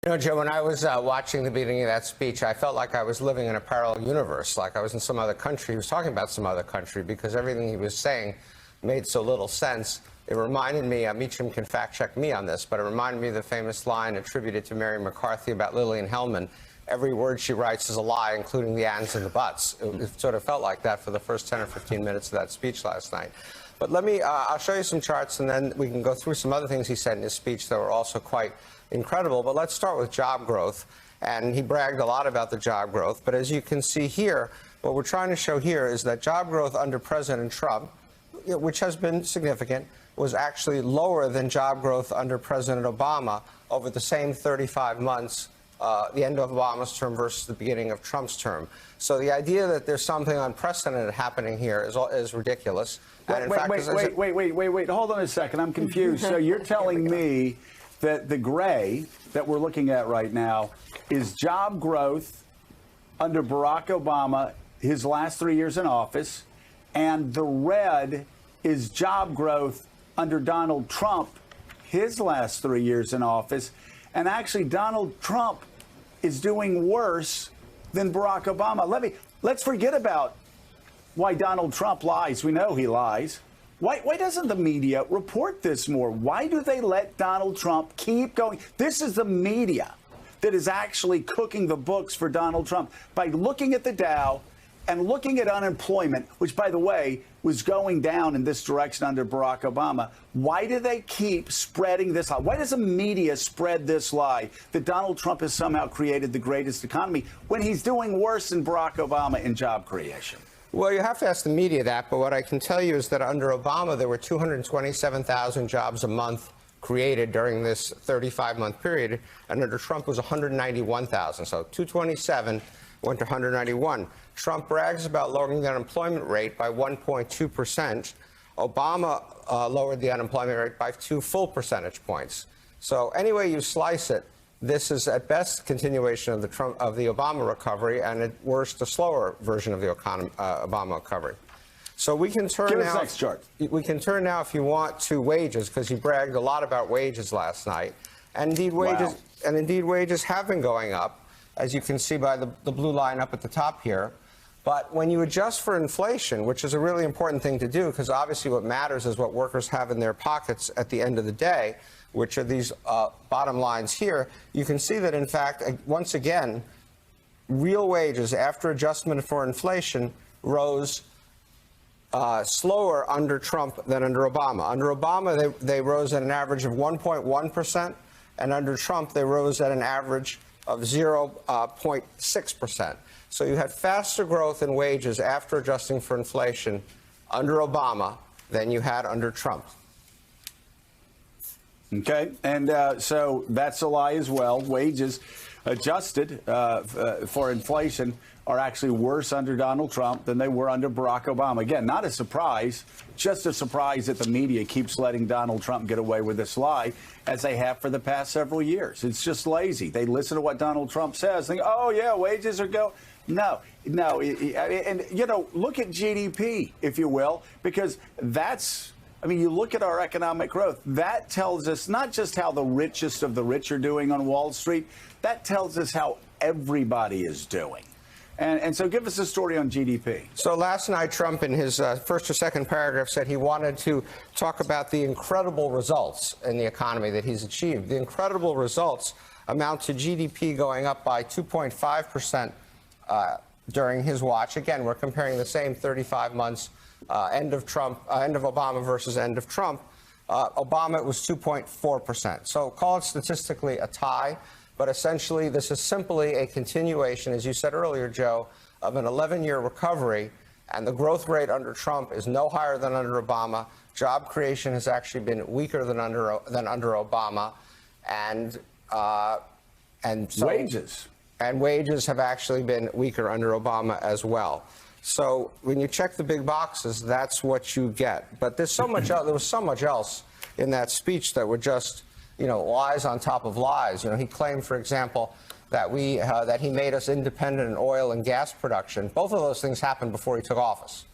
You know, Joe, when I was watching the beginning of that speech, I felt like I was living in a parallel universe, like I was in some other country. He was talking about some other country because everything he was saying made so little sense. It reminded me, Meacham can fact-check me on this, but it reminded me of the famous line attributed to Mary McCarthy about Lillian Hellman. Every word she writes is a lie, including the ands and the buts. It sort of felt like that for the first 10 or 15 minutes of that speech last night. But let me, I'll show you some charts, and then we can go through some other things he said in his speech that were also quite incredible. But let's start with job growth. And he bragged a lot about the job growth. But as you can see here, what we're trying to show here is that job growth under President Trump, which has been significant, was actually lower than job growth under President Obama over the same 35 months, the end of Obama's term versus the beginning of Trump's term. So the idea that there's something unprecedented happening here is ridiculous. Wait, hold on a second. I'm confused. So you're telling me that the gray that we're looking at right now is job growth under Barack Obama, his last 3 years in office, and the red is job growth under Donald Trump, his last 3 years in office. And actually, Donald Trump is doing worse than Barack Obama. Let's forget about why Donald Trump lies. We know he lies. Why doesn't the media report this more? Why do they let Donald Trump keep going? This is the media that is actually cooking the books for Donald Trump by looking at the Dow and looking at unemployment, which, by the way, was going down in this direction under Barack Obama. Why do they keep spreading this lie? Why does the media spread this lie that Donald Trump has somehow created the greatest economy when he's doing worse than Barack Obama in job creation? Well, you have to ask the media that, but what I can tell you is that under Obama, there were 227,000 jobs a month created during this 35-month period, and under Trump was 191,000. So 227 went to 191. Trump brags about lowering the unemployment rate by 1.2%. Obama lowered the unemployment rate by 2 full percentage points. So any way you slice it, this is at best continuation of the Obama recovery, and at worst a slower version of the Obama recovery. So we can turn now. Next chart. We can turn now, if you want, to wages, because he bragged a lot about wages last night, and indeed wages have been going up, as you can see by the blue line up at the top here. But when you adjust for inflation, which is a really important thing to do, because obviously what matters is what workers have in their pockets at the end of the day, which are these bottom lines here, you can see that, in fact, once again, real wages after adjustment for inflation rose slower under Trump than under Obama. Under Obama, they rose at an average of 1.1%, and under Trump, they rose at an average of 0.6%. So you had faster growth in wages after adjusting for inflation under Obama than you had under Trump. Okay, and so that's a lie as well. Wages adjusted for inflation are actually worse under Donald Trump than they were under Barack Obama. Again, not a surprise, just a surprise that the media keeps letting Donald Trump get away with this lie, as they have for the past several years. It's just lazy. They listen to what Donald Trump says, think, oh, yeah, wages are going. No. And, you know, look at GDP, if you will, because that's, I mean, you look at our economic growth, that tells us not just how the richest of the rich are doing on Wall Street, that tells us how everybody is doing. And so give us a story on GDP. So last night, Trump, in his first or second paragraph, said he wanted to talk about the incredible results in the economy that he's achieved. The incredible results amount to GDP going up by 2.5% during his watch. Again, we're comparing the same 35 months, end of Obama versus end of Trump. Obama, it was 2.4%. So call it statistically a tie. But essentially, this is simply a continuation, as you said earlier, Joe, of an 11-year recovery. And the growth rate under Trump is no higher than under Obama. Job creation has actually been weaker than under Obama. And so wages. And wages have actually been weaker under Obama as well. So when you check the big boxes, that's what you get. But there's so much there was so much else in that speech that were just, you know, lies on top of lies. You know, he claimed, for example, that he made us independent in oil and gas production. Both of those things happened before he took office.